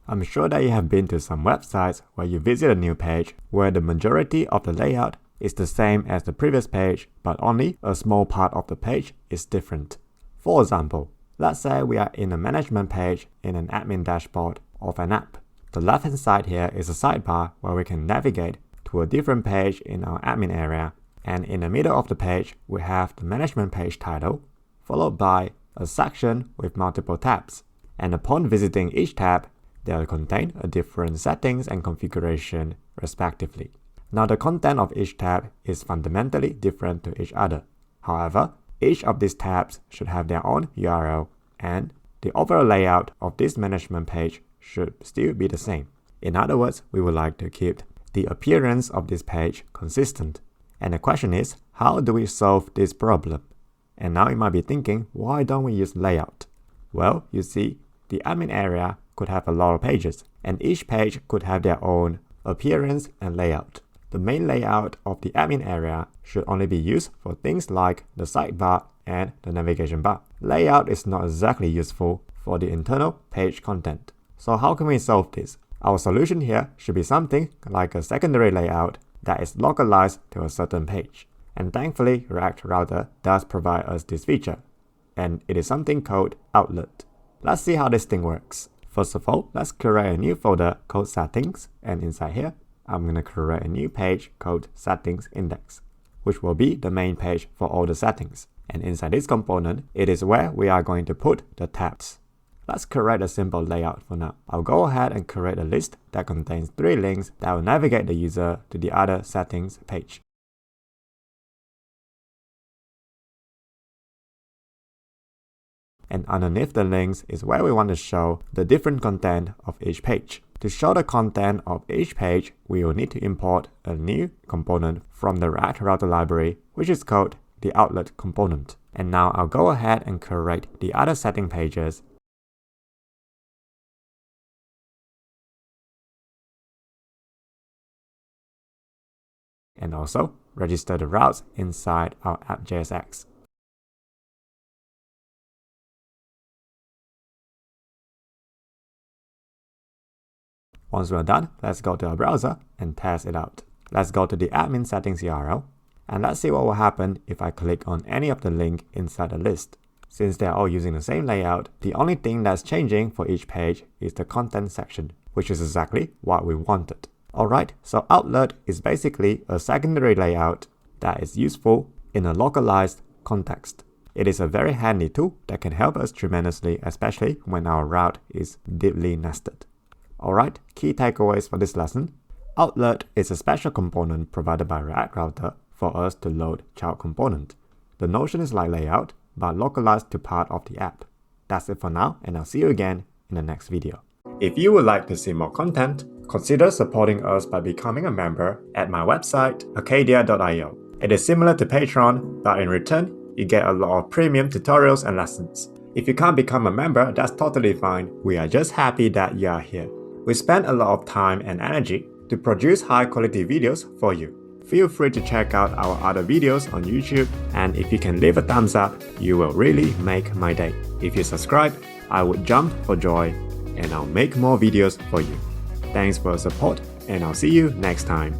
I'm sure that you have been to some websites where you visit a new page where the majority of the layout is the same as the previous page, but only a small part of the page is different. For example, let's say we are in a management page in an admin dashboard of an app. The left-hand side here is a sidebar where we can navigate to a different page in our admin area, and in the middle of the page we have the management page title, followed by a section with multiple tabs, and upon visiting each tab, they will contain a different settings and configuration respectively. Now the content of each tab is fundamentally different to each other. However, each of these tabs should have their own URL, and the overall layout of this management page should still be the same. In other words, we would like to keep the appearance of this page consistent. And the question is, how do we solve this problem? And now you might be thinking, why don't we use layout? Well, you see, the admin area could have a lot of pages, and each page could have their own appearance and layout. The main layout of the admin area should only be used for things like the sidebar and the navigation bar. Layout is not exactly useful for the internal page content. So how can we solve this? Our solution here should be something like a secondary layout that is localized to a certain page. And thankfully, React Router does provide us this feature, and it is something called outlet. Let's see how this thing works. First of all, let's create a new folder called settings, and inside here, I'm going to create a new page called settings index, which will be the main page for all the settings. And inside this component, it is where we are going to put the tabs. Let's create a simple layout for now. I'll go ahead and create a list that contains 3 links that will navigate the user to the other settings page. And underneath the links is where we want to show the different content of each page. To show the content of each page, we will need to import a new component from the React Router library, which is called the outlet component. And now I'll go ahead and create the other setting pages. And also register the routes inside our app.jsx. Once we're done, let's go to our browser and test it out. Let's go to the admin settings URL, and let's see what will happen if I click on any of the links inside the list. Since they're all using the same layout, the only thing that's changing for each page is the content section, which is exactly what we wanted. Alright, so outlet is basically a secondary layout that is useful in a localized context. It is a very handy tool that can help us tremendously, especially when our route is deeply nested. Alright, key takeaways for this lesson. Outlet is a special component provided by React Router for us to load child component. The notion is like layout, but localized to part of the app. That's it for now, and I'll see you again in the next video. If you would like to see more content, consider supporting us by becoming a member at my website, Acadea.io. It is similar to Patreon, but in return, you get a lot of premium tutorials and lessons. If you can't become a member, that's totally fine. We are just happy that you are here. We spend a lot of time and energy to produce high-quality videos for you. Feel free to check out our other videos on YouTube, and if you can leave a thumbs up, you will really make my day. If you subscribe, I would jump for joy, and I'll make more videos for you. Thanks for your support, and I'll see you next time.